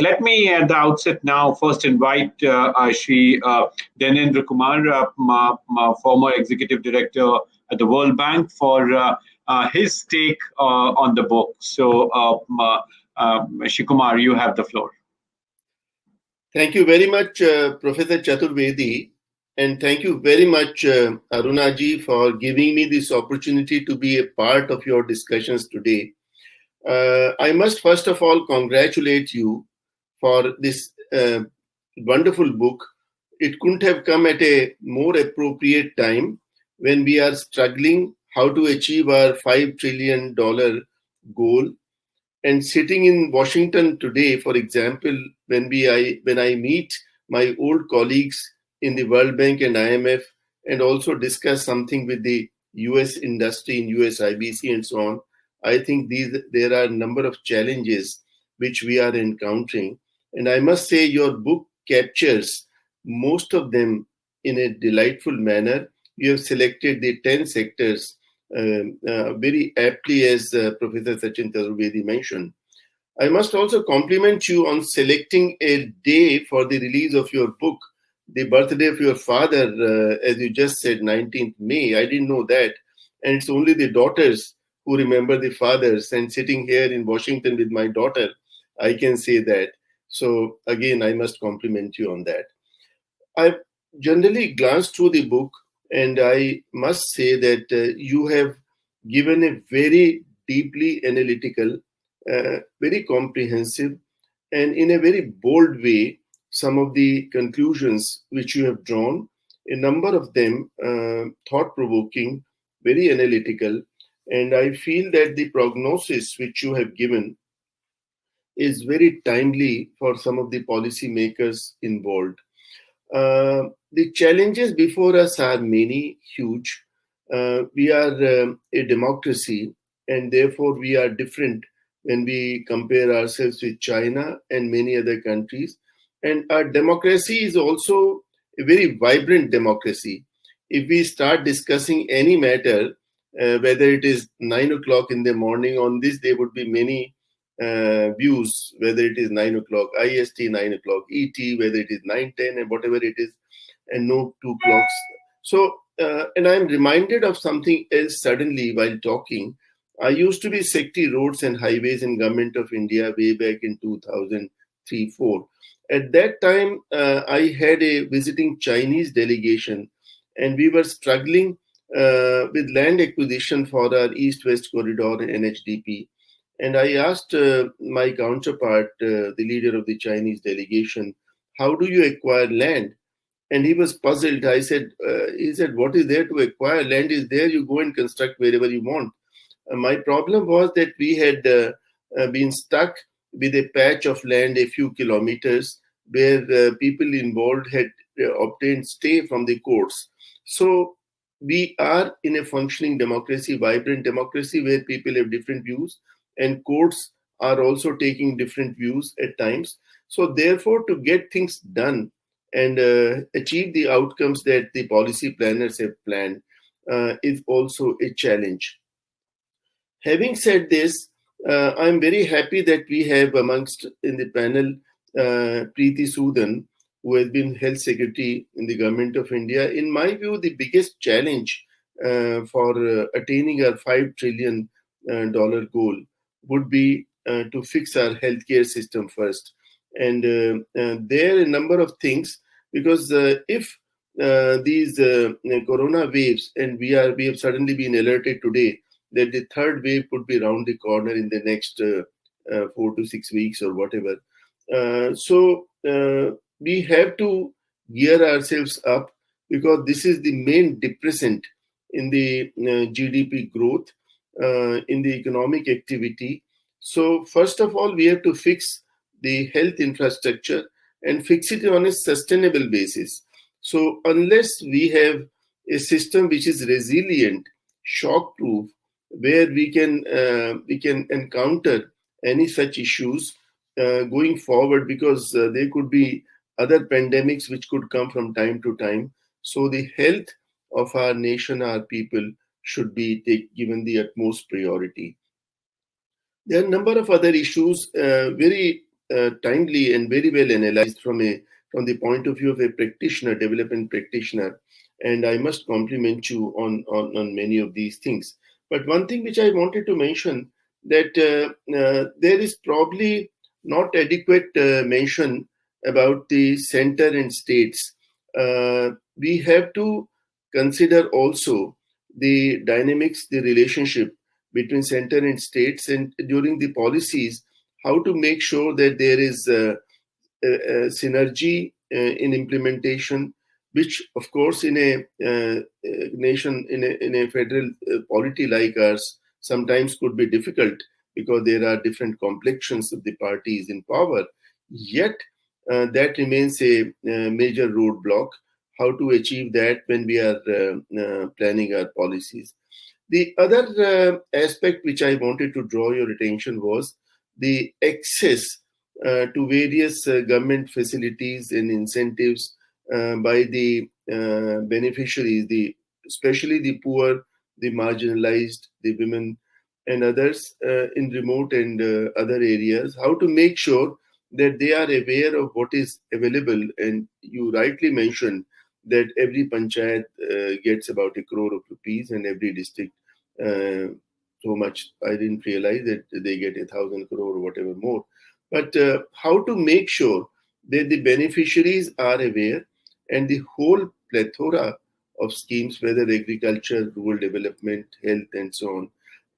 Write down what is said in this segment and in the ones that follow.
Let me, at the outset now, first invite Shri Dhanendra Kumar, former executive director at the World Bank, for his take on the book. So, Shri Kumar, you have the floor. Thank you very much, Professor Chaturvedi, and thank you very much, Arunaji, for giving me this opportunity to be a part of your discussions today. I must first of all congratulate you for this wonderful book. It couldn't have come at a more appropriate time when we are struggling how to achieve our $5 trillion goal. And sitting in Washington today, for example, when I meet my old colleagues in the World Bank and IMF and also discuss something with the US industry in US IBC and so on, I think there are a number of challenges which we are encountering. And I must say your book captures most of them in a delightful manner. You have selected the 10 sectors very aptly, as Professor Sachin Chaturvedi mentioned. I must also compliment you on selecting a day for the release of your book, the birthday of your father, as you just said, 19th May. I didn't know that. And it's only the daughters who remember the fathers. And sitting here in Washington with my daughter, I can say that. So again, I must compliment you on that. I've generally glanced through the book, and I must say that you have given a very deeply analytical, very comprehensive, and in a very bold way, some of the conclusions which you have drawn, a number of them thought-provoking, very analytical, and I feel that the prognosis which you have given is very timely for some of the policymakers involved. The challenges before us are many, huge. We are a democracy, and therefore we are different when we compare ourselves with China and many other countries. And our democracy is also a very vibrant democracy. If we start discussing any matter, whether it is 9 o'clock in the morning, on this there would be many views, whether it is 9 o'clock IST, 9 o'clock ET, whether it is 9:10 and whatever it is, and no two clocks. So, and I'm reminded of something else suddenly while talking. I used to be Secretary Roads and Highways in Government of India way back in 2003-4. At that time, I had a visiting Chinese delegation, and we were struggling with land acquisition for our East-West Corridor and NHDP. And I asked my counterpart, the leader of the Chinese delegation, how do you acquire land? And he was puzzled. He said, what is there to acquire? Land is there, you go and construct wherever you want. My problem was that we had been stuck with a patch of land a few kilometers where people involved had obtained stay from the courts. So we are in a functioning democracy, vibrant democracy, where people have different views, and courts are also taking different views at times. So therefore, to get things done and achieve the outcomes that the policy planners have planned is also a challenge. Having said this, I'm very happy that we have amongst in the panel Preeti Sudan, who has been Health Secretary in the Government of India. In my view, the biggest challenge for attaining our $5 trillion goal would be to fix our healthcare system first. And there are a number of things, because if these corona waves, and we have suddenly been alerted today that the third wave could be around the corner in the next 4 to 6 weeks or whatever. So we have to gear ourselves up, because this is the main depressant in the GDP growth, in the economic activity. So first of all, we have to fix the health infrastructure and fix it on a sustainable basis. So unless we have a system which is resilient, shock-proof, where we can encounter any such issues going forward, because there could be other pandemics which could come from time to time. So the health of our nation, our people, should be given the utmost priority. There are a number of other issues, very timely and very well analyzed from the point of view of a practitioner, development practitioner, and I must compliment you on many of these things. But one thing which I wanted to mention, that there is probably not adequate mention about the center and states. We have to consider also the dynamics, the relationship between center and states, and during the policies, how to make sure that there is synergy in implementation, which of course in a nation, in a federal polity like ours, sometimes could be difficult because there are different complexions of the parties in power. Yet that remains a major roadblock, how to achieve that when we are planning our policies. The other aspect which I wanted to draw your attention was the access to various government facilities and incentives by the beneficiaries, especially the poor, the marginalized, the women, and others in remote and other areas, how to make sure that they are aware of what is available. And you rightly mentioned that every panchayat gets about 1 crore of rupees, and every district so much. I didn't realize that they get 1,000 crore or whatever more. But how to make sure that the beneficiaries are aware, and the whole plethora of schemes, whether agriculture, rural development, health, and so on,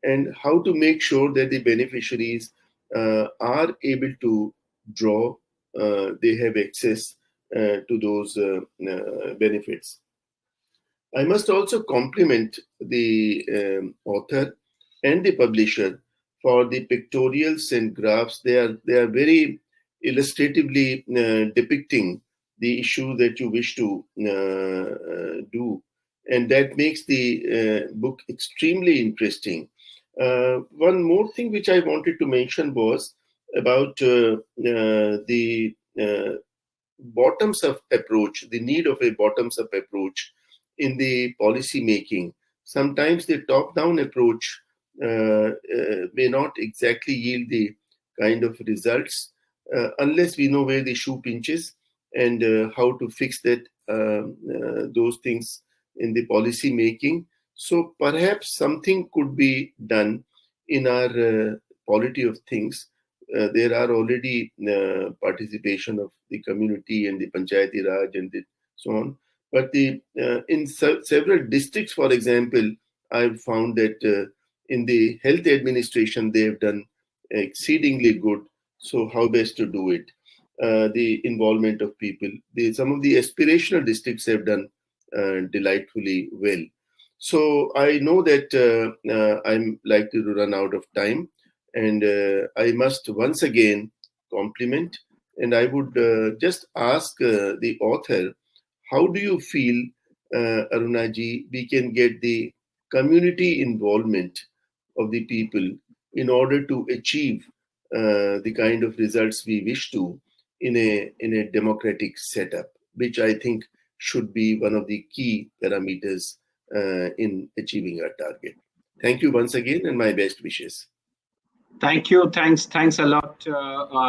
and how to make sure that the beneficiaries are able to draw, they have access to those benefits. I must also compliment the author and the publisher for the pictorials and graphs. They are very illustratively depicting the issue that you wish to do, and that makes the book extremely interesting. One more thing which I wanted to mention was about the bottoms-up approach, the need of a bottoms-up approach in the policy making. Sometimes the top-down approach may not exactly yield the kind of results unless we know where the shoe pinches and how to fix that those things in the policy making. So perhaps something could be done in our polity of things. There are already participation of the community and the Panchayati Raj and so on. But in several districts, for example, I've found that in the health administration, they have done exceedingly good. So how best to do it? The involvement of people. Some of the aspirational districts have done delightfully well. So I know that I'm likely to run out of time, and I must once again compliment, and I would just ask the author, how do you feel, Arunaji, we can get the community involvement of the people in order to achieve the kind of results we wish to in a democratic setup, which I think should be one of the key parameters in achieving our target. Thank you once again, and my best wishes. Thank you. Thanks a lot,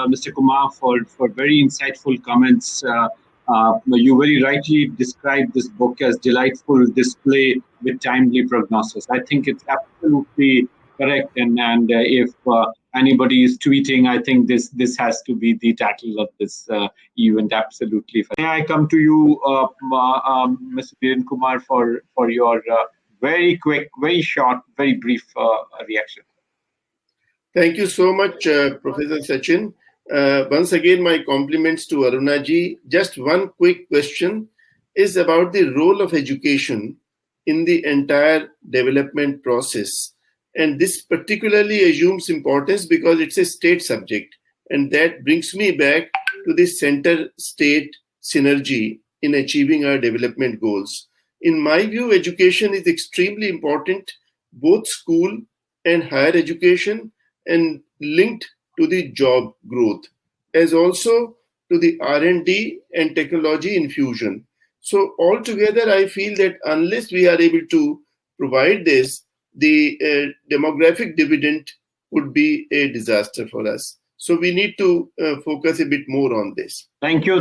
Mr. Kumar, for very insightful comments. You very rightly described this book as delightful display with timely prognosis. I think it's absolutely correct. And if anybody is tweeting, I think this has to be the title of this event. Absolutely. May I come to you, Mr. Dhanendra Kumar, for your very quick, very short, very brief reaction. Thank you so much, Professor Sachin. Once again, my compliments to Arunaji. Just one quick question is about the role of education in the entire development process. And this particularly assumes importance because it's a state subject. And that brings me back to the center-state synergy in achieving our development goals. In my view, education is extremely important, both school and higher education, and linked to the job growth, as also to the R&D and technology infusion. So altogether, I feel that unless we are able to provide this, the demographic dividend would be a disaster for us. So we need to focus a bit more on this. Thank you.